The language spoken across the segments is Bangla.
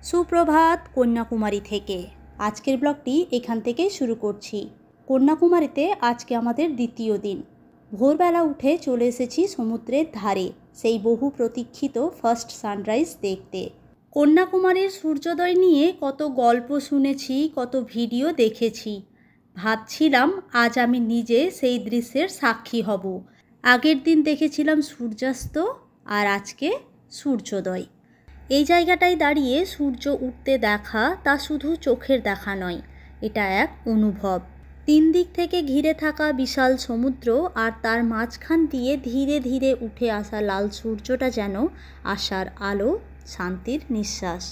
সুপ্রভাত কন্যাকুমারী থেকে। আজকের ব্লগটি এখান থেকেই শুরু করছি। কন্যাকুমারীতে আজকে আমাদের দ্বিতীয় দিন। ভোরবেলা উঠে চলে এসেছি সমুদ্রের ধারে, সেই বহু প্রতীক্ষিত ফার্স্ট সানরাইজ দেখতে। কন্যাকুমারীর সূর্যোদয় নিয়ে কত গল্প শুনেছি, কত ভিডিও দেখেছি। ভাবছিলাম আজ আমি নিজে সেই দৃশ্যের সাক্ষী হব। আগের দিন দেখেছিলাম সূর্যাস্ত, আর আজকে সূর্যোদয়। এই জায়গাটায় দাঁড়িয়ে সূর্য উঠতে দেখা তা শুধু চোখের দেখা নয়, এটা এক অনুভব। তিন দিক থেকে ঘিরে থাকা বিশাল সমুদ্র আর তার মাঝখান দিয়ে ধীরে ধীরে উঠে আসা লাল সূর্যটা যেন আশার আলো, শান্তির নিঃশ্বাস।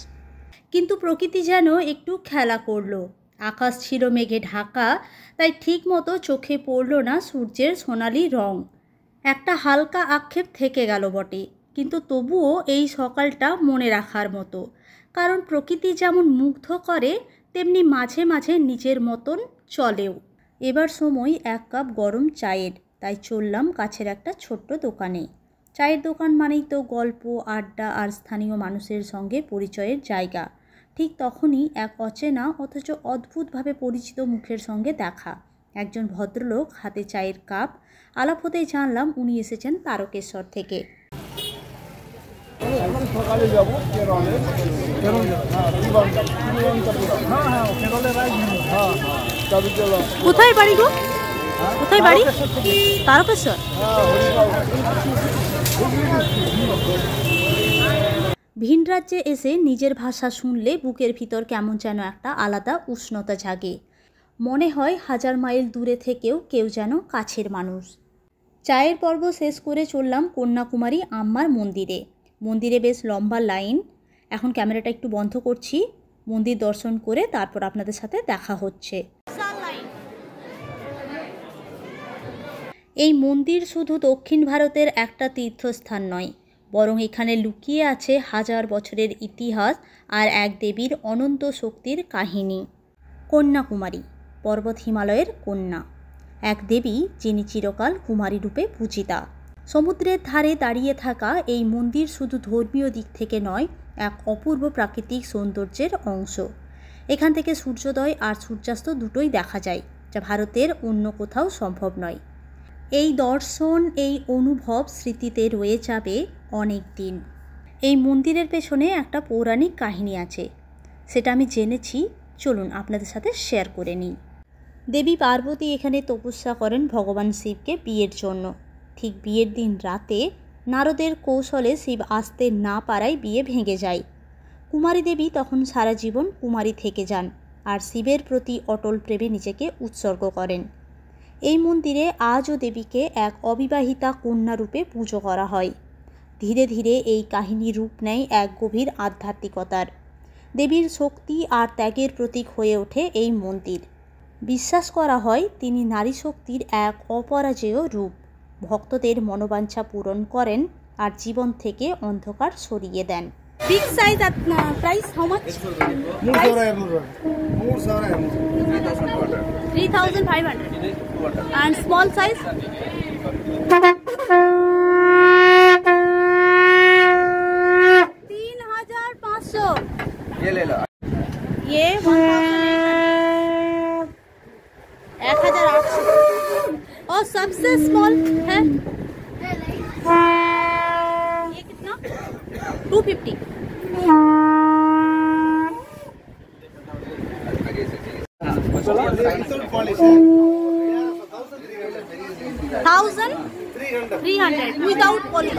কিন্তু প্রকৃতি যেন একটু খেলা করলো। আকাশ ছিল মেঘে ঢাকা, তাই ঠিক মতো চোখে পড়ল না সূর্যের সোনালি রং। একটা হালকা আক্ষেপ থেকে গেল বটে, কিন্তু তবুও এই সকালটা মনে রাখার মতো। কারণ প্রকৃতি যেমন মুগ্ধ করে, তেমনি মাঝে মাঝে নিজের মতন চলেও। এবার সময় এক কাপ গরম চায়ের, তাই চললাম কাছের একটা ছোট্ট দোকানে। চায়ের দোকান মানেই তো গল্প, আড্ডা আর স্থানীয় মানুষের সঙ্গে পরিচয়ের জায়গা। ঠিক তখনই এক অচেনা অথচ অদ্ভুতভাবে পরিচিত মুখের সঙ্গে দেখা। একজন ভদ্রলোক, হাতে চায়ের কাপ। আলাপ হতেই জানলাম উনি এসেছেন তারকেশ্বর থেকে। কোথায় বাড়ি গো? কোথায় বাড়ি? তারকেশ্বর। ভিন রাজ্যে এসে নিজের ভাষা শুনলে বুকের ভিতর কেমন যেন একটা আলাদা উষ্ণতা জাগে। মনে হয় হাজার মাইল দূরে থেকেও কেউ যেন কাছের মানুষ। চায়ের পর্ব শেষ করে চললাম কন্যাকুমারী আম্মার মন্দিরে। মন্দিরে বেশ লম্বা লাইন। এখন ক্যামেরাটা একটু বন্ধ করছি, মন্দির দর্শন করে তারপর আপনাদের সাথে দেখা হচ্ছে। এই মন্দির শুধু দক্ষিণ ভারতের একটা তীর্থস্থান নয়, বরং এখানে লুকিয়ে আছে হাজার বছরের ইতিহাস আর এক দেবীর অনন্ত শক্তির কাহিনী। কন্যাকুমারী, পর্বত হিমালয়ের কন্যা, এক দেবী যিনি চিরকাল কুমারী রূপে পূজিতা। সমুদ্রের ধারে দাঁড়িয়ে থাকা এই মন্দির শুধু ধর্মীয় দিক থেকে নয়, এক অপূর্ব প্রাকৃতিক সৌন্দর্যের অংশ। এখান থেকে সূর্যোদয় আর সূর্যাস্ত দুটোই দেখা যায়, যা ভারতের অন্য কোথাও সম্ভব নয়। এই দর্শন, এই অনুভব স্মৃতিতে রয়ে যাবে অনেক দিন। এই মন্দিরের পেছনে একটা পৌরাণিক কাহিনী আছে, সেটা আমি জেনেছি। চলুন আপনাদের সাথে শেয়ার করে নিই। দেবী পার্বতী এখানে তপস্যা করেন ভগবান শিবকে বিয়ের জন্য। ঠিক বিয়ের দিন রাতে নারদের কৌশলে শিব আসতে না পারায় বিয়ে ভেঙে যায়। কুমারী দেবী তখন সারা জীবন কুমারী থেকে যান আর শিবের প্রতি অটল প্রেমে নিজেকে উৎসর্গ করেন। এই মন্দিরে আজও দেবীকে এক অবিবাহিতা কন্যা রূপে পুজো করা হয়। ধীরে ধীরে এই কাহিনী রূপ নেয় এক গভীর আধ্যাত্মিকতার। দেবীর শক্তি আর ত্যাগের প্রতীক হয়ে ওঠে এই মন্দির। বিশ্বাস করা হয় তিনি নারী শক্তির এক অপরাজেয় রূপ, ভক্তদের মনোবাঞ্ছা পূরণ করেন আর জীবন থেকে অন্ধকার সরিয়ে দেন। Big size price how much? 3500 and small size 3500। ये ले लो, ये 1800 और सबसे स्मॉल है ये कितना? 250। Without polish.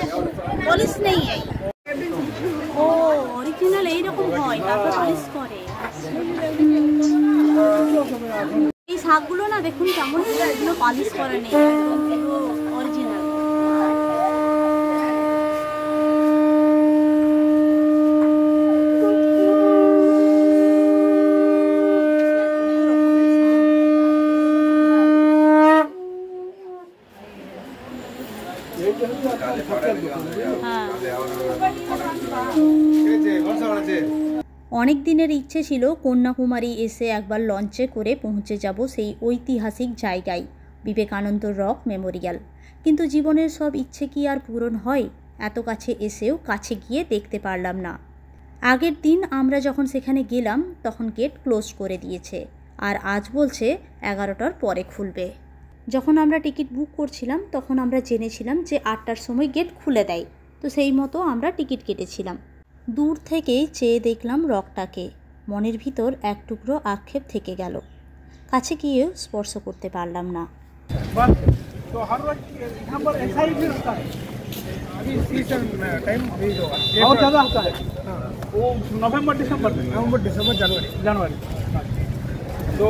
पॉलिश नहीं है। ও অরিজিনাল এইরকম হয়, তারপর পলিশ করে। এই শাকগুলো না দেখুন কেমন, এগুলো পলিশ করা নেই, অরিজিনাল। অনেক দিনের ইচ্ছে ছিল কন্যাকুমারী এসে একবার লঞ্চে করে পৌঁছে যাব সেই ঐতিহাসিক জায়গায়, বিবেকানন্দ রক মেমোরিয়াল। কিন্তু জীবনের সব ইচ্ছে কি আর পূরণ হয়? এত কাছে এসেও কাছে গিয়ে দেখতে পারলাম না। আগের দিন আমরা যখন সেখানে গেলাম তখন গেট ক্লোজ করে দিয়েছে, আর আজ বলছে 11টার পরে খুলবে। যখন আমরা টিকিট বুক করছিলাম তখন আমরা জেনেছিলাম যে 8টার সময় গেট খুলে দেয়, তো সেই মতো আমরা টিকিট কেটেছিলাম। দূর থেকেই চেয়ে দেখলাম রকটাকে, মনের ভিতর এক টুকরো আক্ষেপ থেকে গেল। কাছে গিয়ে স্পর্শ করতে পারলাম না। तो हर रोज यहाँ पर ऐसा ही भी होता है। अभी सीजन टाइम अभी जो और ज़्यादा होता है वो नवंबर दिसंबर जनवरी। तो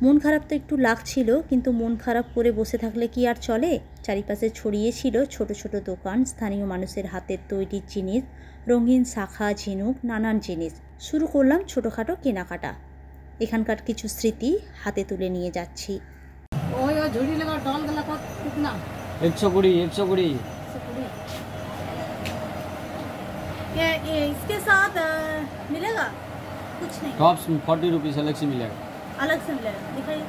মন খারাপ তো একটু লাগছিল, কিন্তু মন খারাপ করে বসে থাকলে কি আর চলে। চারিপাশে ছড়িয়ে ছিল ছোট ছোট দোকান, স্থানীয় মানুষের হাতের তৈরি জিনিস, রঙিন শাখা ঝিনুক, নানান জিনিস। শুরু করলাম ছোটোখাটো কেনাকাটা। এখানকার কিছু স্মৃতি হাতে তুলে নিয়ে যাচ্ছি। 120 इसके साथ मिलेगा कुछ नहीं, टॉप्स 40 रुपीज़ अलग से मिलेगा। अलग से मिलेगा, दिखाइए।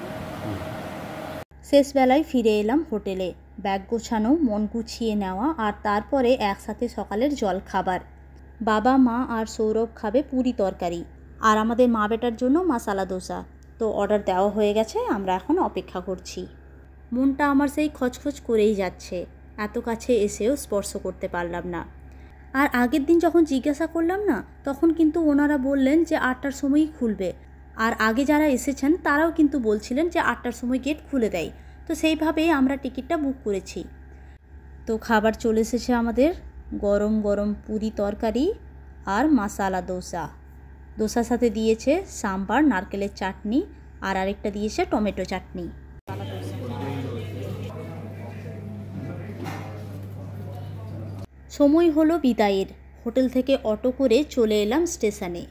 শেষ বেলায় ফিরে এলাম হোটেলে। ব্যাগ গোছানো, মন গুছিয়ে নেওয়া, আর তারপরে একসাথে সকালের জল খাবার। বাবা, মা আর সৌরভ খাবে পুরি তরকারি, আর আমাদের মা বেটার জন্য মশালা দোসা। তো অর্ডার দেওয়া হয়ে গেছে, আমরা এখন অপেক্ষা করছি। মনটা আমার সেই খচখচ করেই যাচ্ছে, এত কাছে এসেও স্পর্শ করতে পারলাম না। আর আগের দিন যখন জিজ্ঞাসা করলাম না, তখন কিন্তু ওনারা বললেন যে 8টার সময়ই খুলবে, আর আগে যারা এসেছেন তারাও কিন্তু বলছিলেন যে 8টার সময় গেট খুলে দেয়। তো সেইভাবেই আমরা টিকিটটা বুক করেছি। তো খাবার চলে এসেছে আমাদের, গরম গরম পুরি তরকারি আর মশালা দোসা। দোসার সাথে দিয়েছে সাম্বার, নারকেলের চাটনি, আর আরেকটা দিয়েছে টমেটো চাটনি। সময় হলো বিদায়ের। হোটেল থেকে অটো করে চলে এলাম স্টেশনে।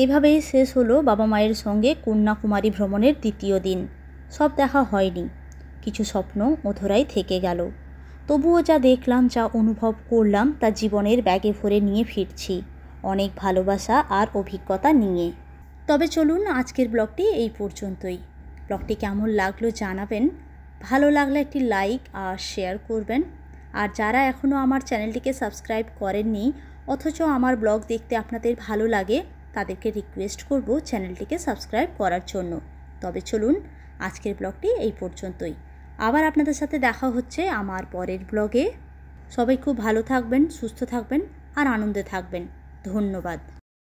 এভাবেই শেষ হলো বাবা মায়ের সঙ্গে কন্যাকুমারী ভ্রমণের দ্বিতীয় দিন। সব দেখা হয়নি, কিছু স্বপ্ন অধরাই থেকে গেল। তবুও যা দেখলাম, যা অনুভব করলাম, তা জীবনের ব্যাগে ভরে নিয়ে ফিরছি, অনেক ভালোবাসা আর অভিজ্ঞতা নিয়ে। তবে চলুন, আজকের ব্লগটি এই পর্যন্তই। ব্লগটি কেমন লাগলো জানাবেন। ভালো লাগলে একটি লাইক আর শেয়ার করবেন। আর যারা এখনও আমার চ্যানেলটিকে সাবস্ক্রাইব করেননি অথচ আমার ব্লগ দেখতে আপনাদের ভালো লাগে, তাদেরকে রিকোয়েস্ট করব চ্যানেলটিকে সাবস্ক্রাইব করার জন্য। তবে চলুন, আজকের ব্লগটি এই পর্যন্তই। আবার আপনাদের সাথে দেখা হচ্ছে আমার পরের ব্লগে। সবাই খুব ভালো থাকবেন, সুস্থ থাকবেন আর আনন্দে থাকবেন। ধন্যবাদ।